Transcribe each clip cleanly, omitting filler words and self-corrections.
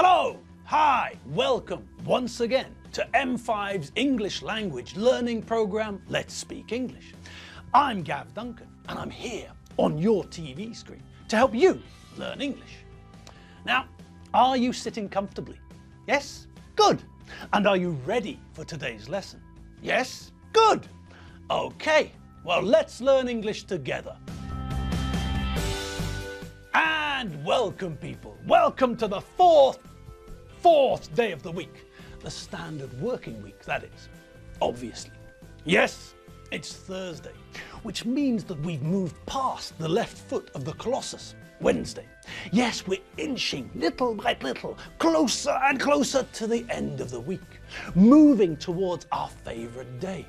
Hello, hi, welcome once again to M5's English language learning program, Let's Speak English. I'm Gav Duncan and I'm here on your TV screen to help you learn English. Now, are you sitting comfortably? Yes? Good. And are you ready for today's lesson? Yes? Good. Okay, well, let's learn English together. And welcome, people. Welcome to the fourth day of the week. The standard working week, that is. Obviously. Yes, it's Thursday, which means that we've moved past the left foot of the Colossus, Wednesday. Yes, we're inching little by little, closer and closer to the end of the week, moving towards our favourite day.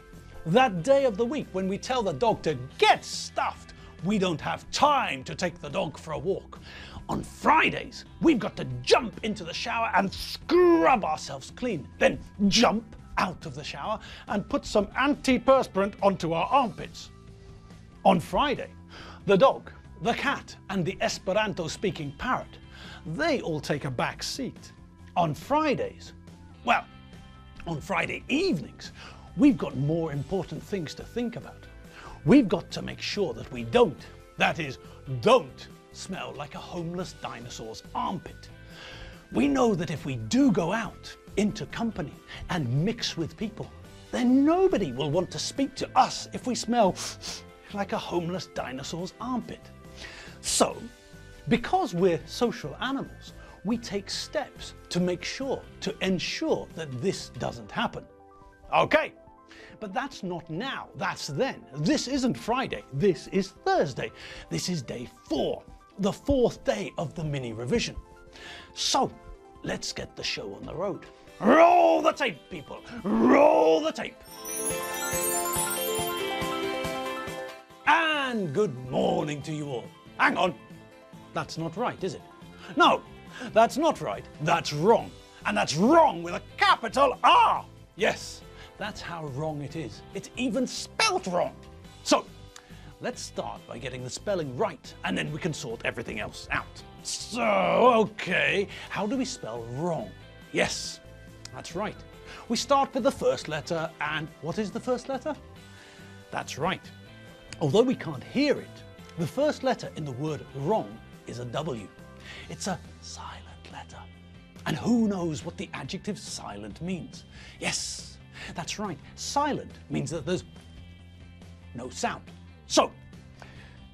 That day of the week when we tell the dog to get stuffed. We don't have time to take the dog for a walk. On Fridays, we've got to jump into the shower and scrub ourselves clean, then jump out of the shower and put some antiperspirant onto our armpits. On Friday, the dog, the cat and the Esperanto-speaking parrot, they all take a back seat. On Fridays, well, on Friday evenings, we've got more important things to think about. We've got to make sure that we don't smell like a homeless dinosaur's armpit. We know that if we do go out into company and mix with people, then nobody will want to speak to us if we smell like a homeless dinosaur's armpit. So, because we're social animals, we take steps to ensure that this doesn't happen. Okay. But that's not now, that's then. This isn't Friday, this is Thursday. This is day 4, the 4th day of the mini revision. So, let's get the show on the road. Roll the tape, people, roll the tape. And good morning to you all. Hang on, that's not right, is it? No, that's not right, that's wrong. And that's wrong with a capital R. Yes. That's how wrong it is. It's even spelt wrong. So, let's start by getting the spelling right, and then we can sort everything else out. So, okay, how do we spell wrong? Yes, that's right. We start with the first letter, and what is the first letter? That's right. Although we can't hear it, the first letter in the word wrong is a W. It's a silent letter. And who knows what the adjective silent means? Yes. That's right, silent means that there's no sound. So,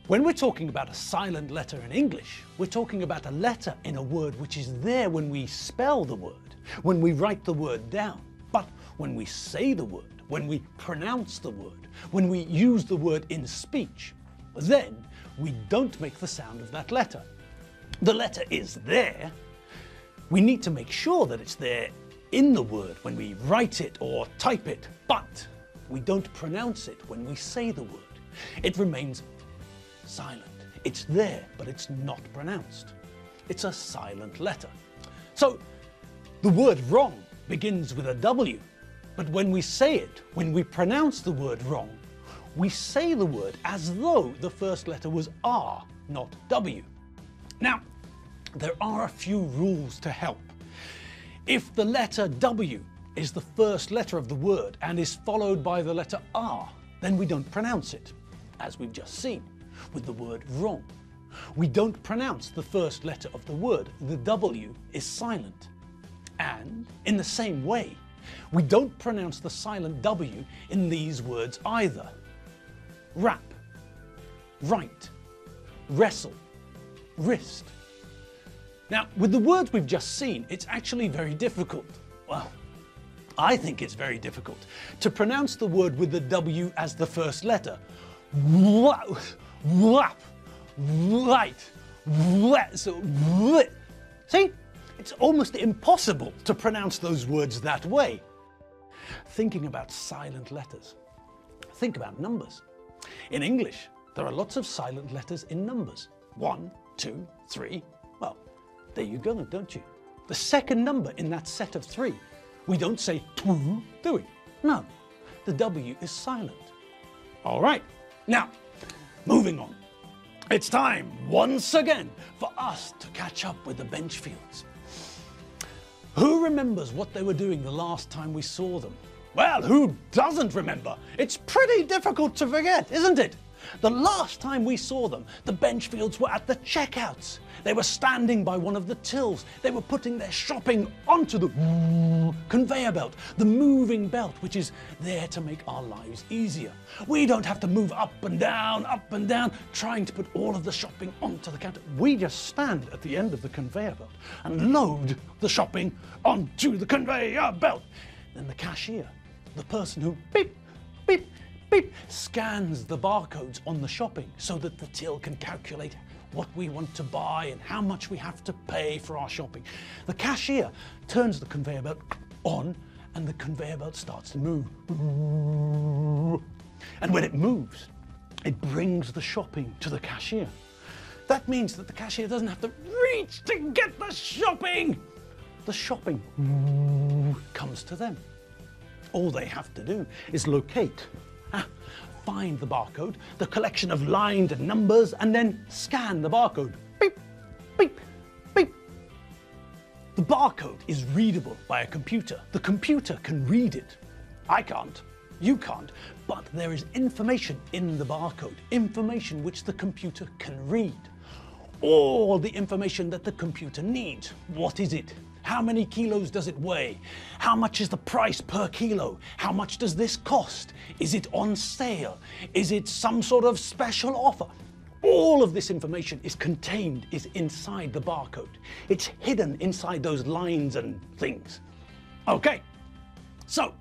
when we're talking about a silent letter in English, we're talking about a letter in a word which is there when we spell the word, when we write the word down. But when we say the word, when we pronounce the word, when we use the word in speech, then we don't make the sound of that letter. The letter is there. We need to make sure that it's there in the word when we write it or type it, but we don't pronounce it when we say the word. It remains silent. It's there, but it's not pronounced. It's a silent letter. So the word wrong begins with a W, but when we say it, when we pronounce the word wrong, we say the word as though the first letter was R, not W. Now, there are a few rules to help. If the letter W is the first letter of the word and is followed by the letter R, then we don't pronounce it, as we've just seen with the word wrong. We don't pronounce the first letter of the word. The W is silent. And in the same way, we don't pronounce the silent W in these words either. Rap, write, wrestle, wrist. Now, with the words we've just seen, it's actually very difficult. Well, I think it's very difficult to pronounce the word with the W as the first letter. Wap, right, so, see? It's almost impossible to pronounce those words that way. Thinking about silent letters, think about numbers. In English, there are lots of silent letters in numbers. 1, 2, 3, well, there you go, don't you? The second number in that set of 3. We don't say 2, do we? No, the W is silent. All right, now, moving on. It's time, once again, for us to catch up with the bench fields. remembers what they were doing the last time we saw them? Well, who doesn't remember? It's pretty difficult to forget, isn't it? The last time we saw them, the Benchfields were at the checkouts. They were standing by one of the tills. They were putting their shopping onto the conveyor belt, the moving belt, which is there to make our lives easier. We don't have to move up and down, trying to put all of the shopping onto the counter. We just stand at the end of the conveyor belt and load the shopping onto the conveyor belt. Then the cashier, the person who beep, beep, beep, scans the barcodes on the shopping so that the till can calculate what we want to buy and how much we have to pay for our shopping. The cashier turns the conveyor belt on and the conveyor belt starts to move. And when it moves, it brings the shopping to the cashier. That means that the cashier doesn't have to reach to get the shopping. The shopping comes to them. All they have to do is locate, find the barcode, the collection of lines and numbers, and then scan the barcode. Beep, beep, beep. The barcode is readable by a computer. The computer can read it. I can't, you can't, but there is information in the barcode, information which the computer can read. All the information that the computer needs. What is it? How many kilos does it weigh? How much is the price per kilo? How much does this cost? Is it on sale? Is it some sort of special offer? All of this information is inside the barcode. It's hidden inside those lines and things. Okay, so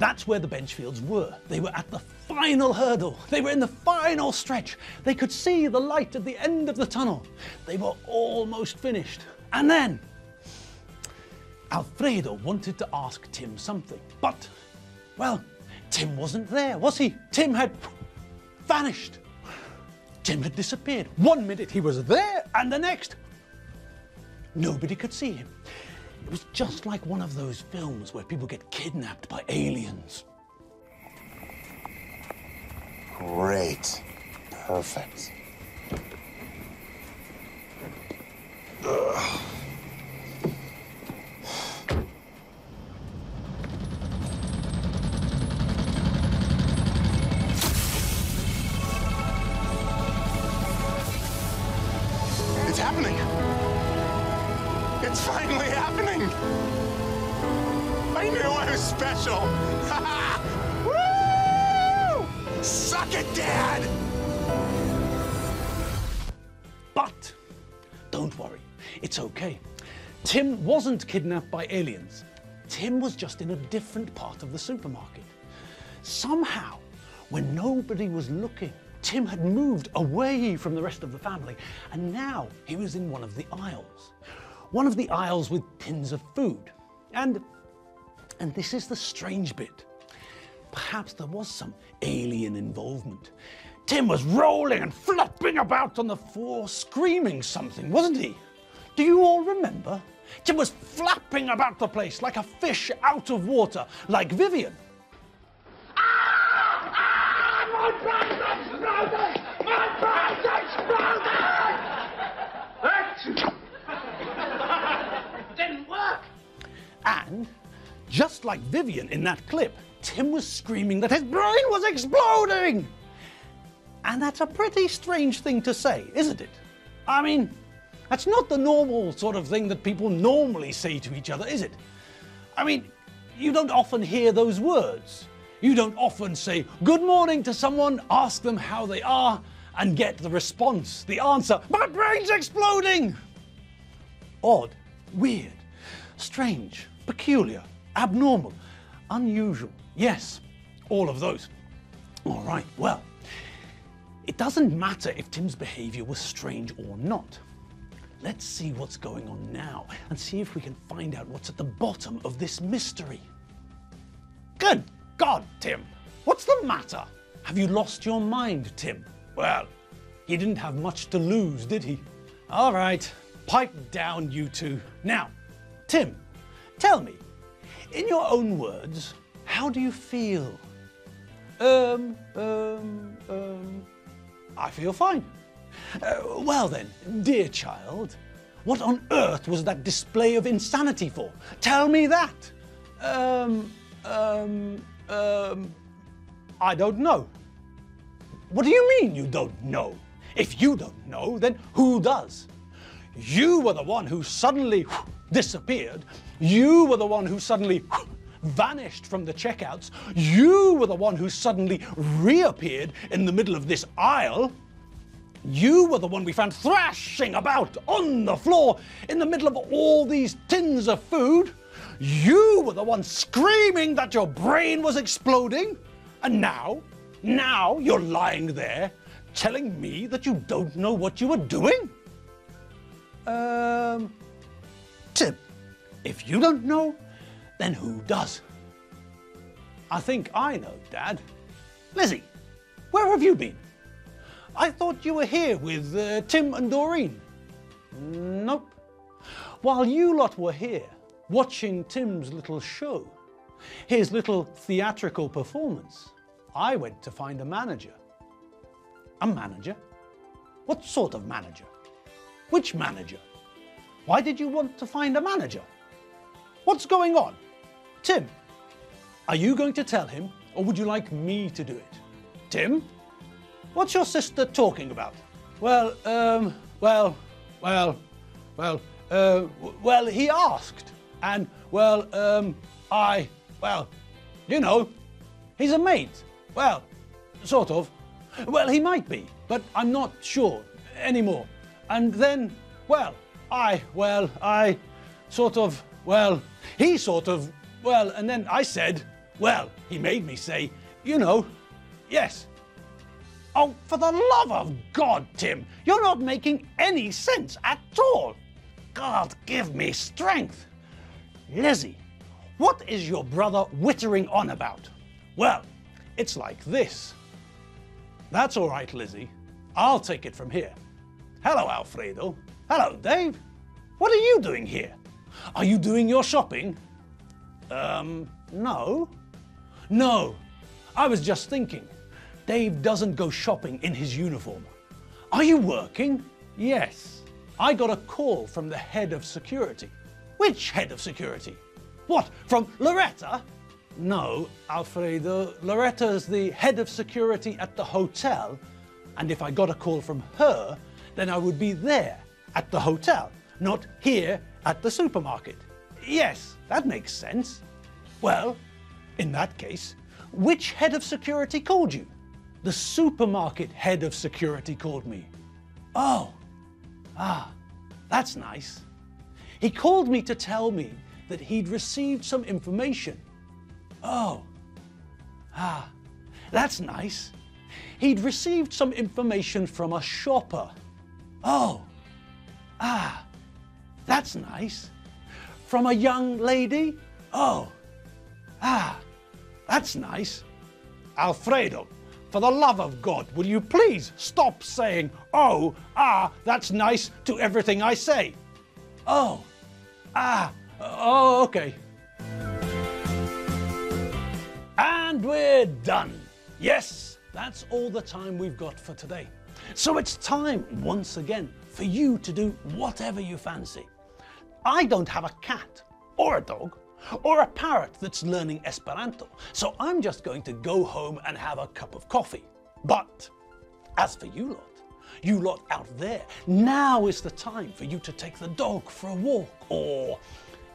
that's where the Benchfields were. They were at the final hurdle. They were in the final stretch. They could see the light at the end of the tunnel. They were almost finished. And then Alfredo wanted to ask Tim something, but, well, Tim wasn't there, was he? Tim had vanished. Tim had disappeared. 1 minute he was there, and the next, nobody could see him. It was just like one of those films where people get kidnapped by aliens. Great. Perfect. Ugh. It's happening! It's finally happening! I knew I was special! Woo! Suck it, Dad! But don't worry, it's okay. Tim wasn't kidnapped by aliens. Tim was just in a different part of the supermarket. Somehow, when nobody was looking, Tim had moved away from the rest of the family, and now he was in one of the aisles. One of the aisles with tins of food. And this is the strange bit. Perhaps there was some alien involvement. Tim was rolling and flopping about on the floor, screaming something, wasn't he? Do you all remember? Tim was flapping about the place like a fish out of water, like Vivian. My brain's exploding! My brain's exploding! Didn't work! And, just like Vivian in that clip, Tim was screaming that his brain was exploding! And that's a pretty strange thing to say, isn't it? I mean, that's not the normal sort of thing that people normally say to each other, is it? I mean, you don't often hear those words. You don't often say good morning to someone, ask them how they are, and get the response, the answer, my brain's exploding! Odd, weird, strange, peculiar, abnormal, unusual. Yes, all of those. All right, well, it doesn't matter if Tim's behavior was strange or not. Let's see what's going on now and see if we can find out what's at the bottom of this mystery. Good God, Tim, what's the matter? Have you lost your mind, Tim? Well, he didn't have much to lose, did he? All right, pipe down, you two. Now, Tim, tell me, in your own words, how do you feel? I feel fine. Well then, dear child, What on earth was that display of insanity for? Tell me that. I don't know. What do you mean you don't know? If you don't know, then who does? You were the one who suddenly disappeared. You were the one who suddenly vanished from the checkouts. You were the one who suddenly reappeared in the middle of this aisle. You were the one we found thrashing about on the floor in the middle of all these tins of food. You were the one screaming that your brain was exploding. And now you're lying there telling me that you don't know what you were doing? Tim, if you don't know, then who does? I think I know, Dad. Lizzie, where have you been? I thought you were here with Tim and Doreen. Nope. While you lot were here, watching Tim's little show, his little theatrical performance, I went to find a manager. A manager? What sort of manager? Which manager? Why did you want to find a manager? What's going on? Tim, are you going to tell him, or would you like me to do it? Tim, what's your sister talking about? Well, he asked, and you know, he's a mate. Well, sort of. Well, he might be, but I'm not sure anymore. And then, and then I said, he made me say, you know, yes. Oh, for the love of God, Tim, you're not making any sense at all. God, give me strength. Lizzie, what is your brother wittering on about? Well, it's like this. That's all right, Lizzie. I'll take it from here. Hello, Alfredo. Hello, Dave. What are you doing here? Are you doing your shopping? No. No. I was just thinking. Dave doesn't go shopping in his uniform. Are you working? Yes. I got a call from the head of security. Which head of security? What, from Loretta? No, Alfredo. Loretta's the head of security at the hotel, and if I got a call from her, then I would be there at the hotel, not here at the supermarket. Yes, that makes sense. Well, in that case, which head of security called you? The supermarket head of security called me. Oh, that's nice. He called me to tell me that he'd received some information. Oh, that's nice. He'd received some information from a shopper. Oh, that's nice. From a young lady? Oh, that's nice. Alfredo, for the love of God, will you please stop saying, oh, that's nice to everything I say? Oh, okay. And we're done. Yes, that's all the time we've got for today. So it's time, once again, for you to do whatever you fancy. I don't have a cat, or a dog, or a parrot that's learning Esperanto, so I'm just going to go home and have a cup of coffee. But as for you lot out there, now is the time for you to take the dog for a walk, or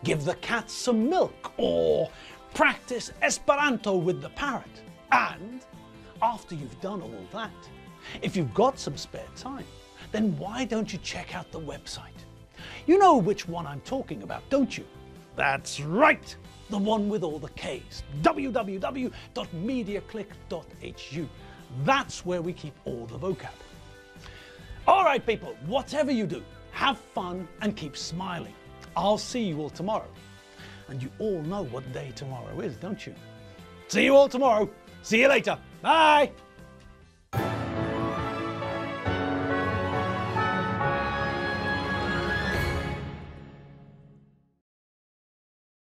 give the cat some milk, or practice Esperanto with the parrot. And after you've done all that, if you've got some spare time, then why don't you check out the website? You know which one I'm talking about, don't you? That's right, the one with all the K's, www.mediaclick.hu. That's where we keep all the vocab. All right, people, whatever you do, have fun and keep smiling. I'll see you all tomorrow. And you all know what day tomorrow is, don't you? See you all tomorrow. See you later. Bye.